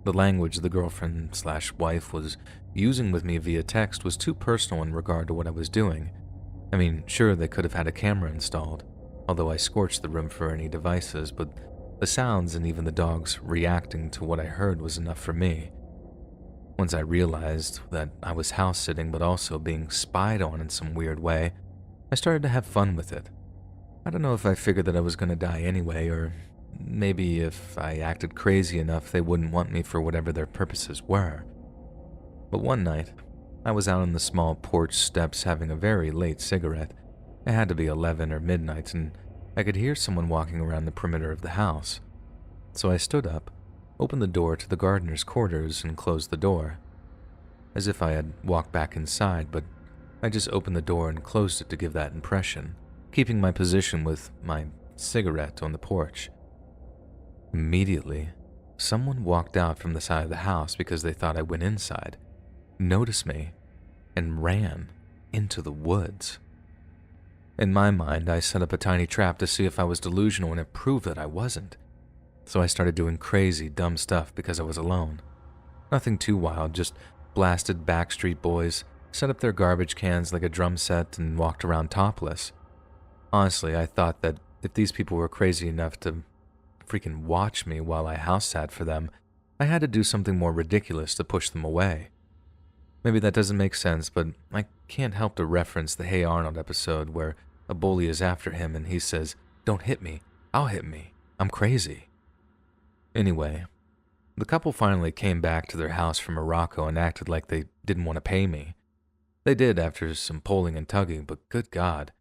The language the girlfriend/wife was using with me via text was too personal in regard to what I was doing. I mean, sure, they could have had a camera installed, although I scorched the room for any devices, but the sounds and even the dogs reacting to what I heard was enough for me. Once I realized that I was house sitting but also being spied on in some weird way, I started to have fun with it. I don't know if I figured that I was going to die anyway, or maybe if I acted crazy enough they wouldn't want me for whatever their purposes were. But one night, I was out on the small porch steps having a very late cigarette. It had to be 11 or midnight, and I could hear someone walking around the perimeter of the house. So I stood up, opened the door to the gardener's quarters, and closed the door. As if I had walked back inside, but I just opened the door and closed it to give that impression, keeping my position with my cigarette on the porch. Immediately, someone walked out from the side of the house because they thought I went inside, noticed me, and ran into the woods. In my mind, I set up a tiny trap to see if I was delusional, and it proved that I wasn't. So I started doing crazy, dumb stuff because I was alone. Nothing too wild, just blasted Backstreet Boys, set up their garbage cans like a drum set, and walked around topless. Honestly, I thought that if these people were crazy enough to freaking watch me while I house sat for them, I had to do something more ridiculous to push them away. Maybe that doesn't make sense, but I can't help to reference the Hey Arnold episode where a bully is after him and he says, "Don't hit me, I'll hit me, I'm crazy." Anyway, the couple finally came back to their house from Morocco and acted like they didn't want to pay me. They did after some pulling and tugging, but good God,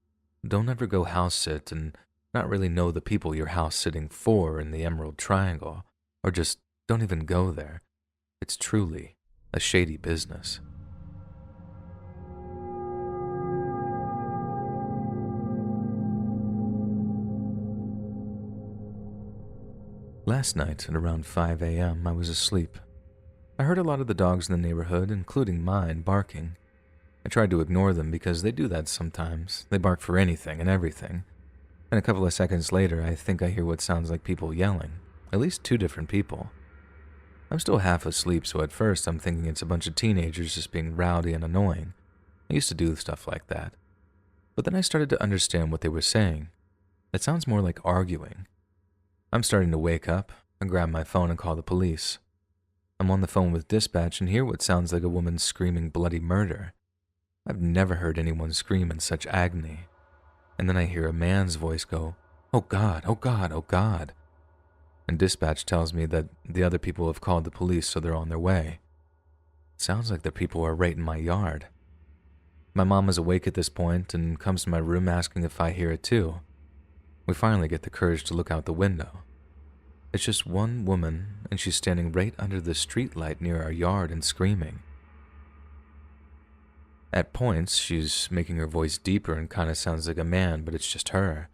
don't ever go house sit and not really know the people you're house sitting for in the Emerald Triangle, or just don't even go there. It's truly a shady business. Last night at around 5 a.m., I was asleep. I heard a lot of the dogs in the neighborhood, including mine, barking. I tried to ignore them because they do that sometimes. They bark for anything and everything. And a couple of seconds later, I think I hear what sounds like people yelling. At least 2 different people. I'm still half asleep, so at first I'm thinking it's a bunch of teenagers just being rowdy and annoying. I used to do stuff like that. But then I started to understand what they were saying. It sounds more like arguing. I'm starting to wake up and grab my phone and call the police. I'm on the phone with dispatch and hear what sounds like a woman screaming bloody murder. I've never heard anyone scream in such agony. And then I hear a man's voice go, "Oh God, oh God, oh God." and dispatch tells me that the other people have called the police, so they're on their way. Sounds like the people are right in my yard. My mom is awake at this point and comes to my room asking if I hear it too. We finally get the courage to look out the window. It's just one woman, and she's standing right under the streetlight near our yard and screaming. At points, she's making her voice deeper and kind of sounds like a man, but it's just her.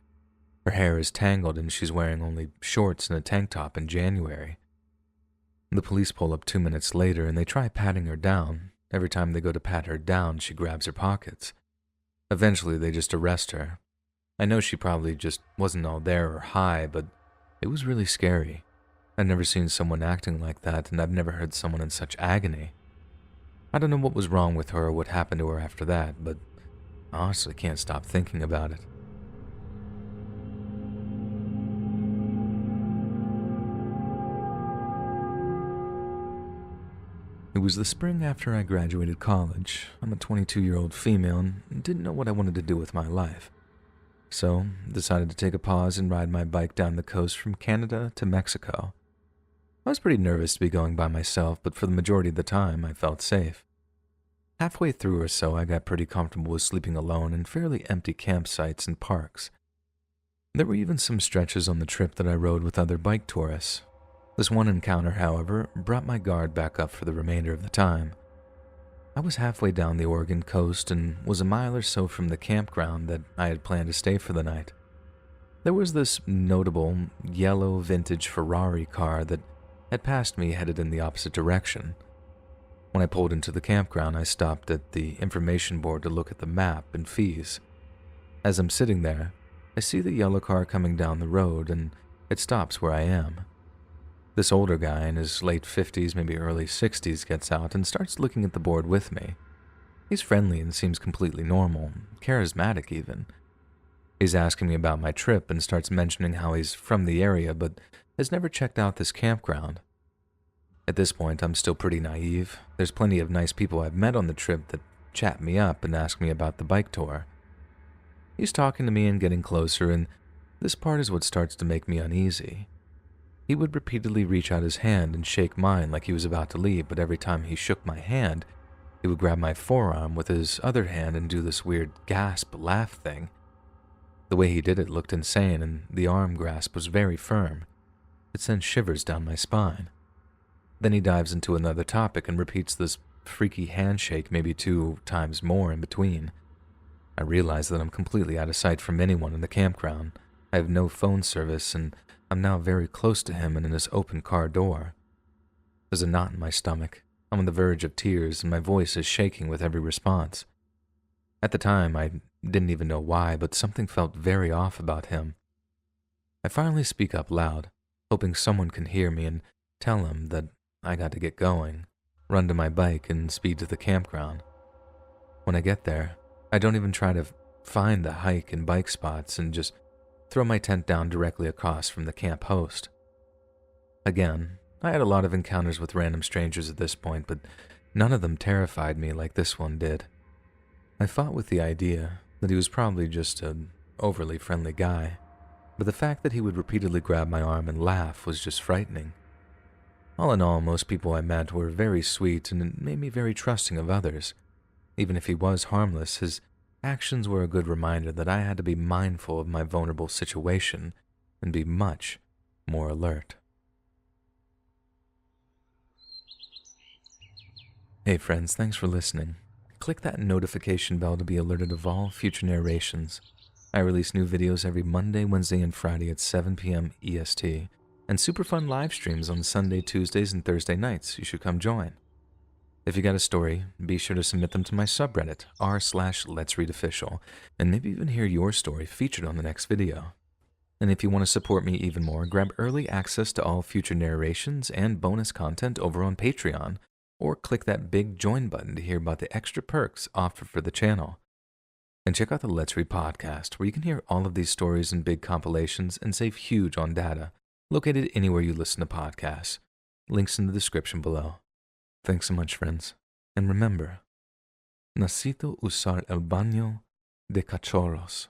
Her hair is tangled and she's wearing only shorts and a tank top in January. The police pull up 2 minutes later and they try patting her down. Every time they go to pat her down, she grabs her pockets. Eventually, they just arrest her. I know she probably just wasn't all there or high, but it was really scary. I've never seen someone acting like that, and I've never heard someone in such agony. I don't know what was wrong with her or what happened to her after that, but I honestly can't stop thinking about it. It was the spring after I graduated college. I'm a 22-year-old female and didn't know what I wanted to do with my life. So, decided to take a pause and ride my bike down the coast from Canada to Mexico. I was pretty nervous to be going by myself, but for the majority of the time, I felt safe. Halfway through or so, I got pretty comfortable with sleeping alone in fairly empty campsites and parks. There were even some stretches on the trip that I rode with other bike tourists. This one encounter, however, brought my guard back up for the remainder of the time. I was halfway down the Oregon coast and was a mile or so from the campground that I had planned to stay for the night. There was this notable yellow vintage Ferrari car that had passed me headed in the opposite direction. When I pulled into the campground, I stopped at the information board to look at the map and fees. As I'm sitting there, I see the yellow car coming down the road and it stops where I am. This older guy in his late 50s, maybe early 60s, gets out and starts looking at the board with me. He's friendly and seems completely normal, charismatic even. He's asking me about my trip and starts mentioning how he's from the area but has never checked out this campground. At this point, I'm still pretty naive. There's plenty of nice people I've met on the trip that chat me up and ask me about the bike tour. He's talking to me and getting closer, and this part is what starts to make me uneasy. He would repeatedly reach out his hand and shake mine like he was about to leave, but every time he shook my hand, he would grab my forearm with his other hand and do this weird gasp laugh thing. The way he did it looked insane, and the arm grasp was very firm. It sent shivers down my spine. Then he dives into another topic and repeats this freaky handshake maybe 2 times more in between. I realize that I'm completely out of sight from anyone in the campground. I have no phone service, and I'm now very close to him and in his open car door. There's a knot in my stomach. I'm on the verge of tears, and my voice is shaking with every response. At the time, I didn't even know why, but something felt very off about him. I finally speak up loud, hoping someone can hear me and tell him that I got to get going, run to my bike, and speed to the campground. When I get there, I don't even try to find the hike and bike spots and just throw my tent down directly across from the camp host. Again, I had a lot of encounters with random strangers at this point, but none of them terrified me like this one did. I fought with the idea that he was probably just an overly friendly guy, but the fact that he would repeatedly grab my arm and laugh was just frightening. All in all, most people I met were very sweet and it made me very trusting of others. Even if he was harmless, his actions were a good reminder that I had to be mindful of my vulnerable situation and be much more alert. Hey friends, thanks for listening. Click that notification bell to be alerted of all future narrations. I release new videos every Monday, Wednesday, and Friday at 7 p.m. EST, and super fun live streams on Sunday, Tuesdays, and Thursday nights. You should come join. If you got a story, be sure to submit them to my subreddit, r/Let'sReadOfficial, and maybe even hear your story featured on the next video. And if you want to support me even more, grab early access to all future narrations and bonus content over on Patreon, or click that big join button to hear about the extra perks offered for the channel. And check out the Let's Read podcast, where you can hear all of these stories in big compilations and save huge on data, located anywhere you listen to podcasts. Links in the description below. Thanks so much, friends. And remember, necesito usar el baño de cachorros.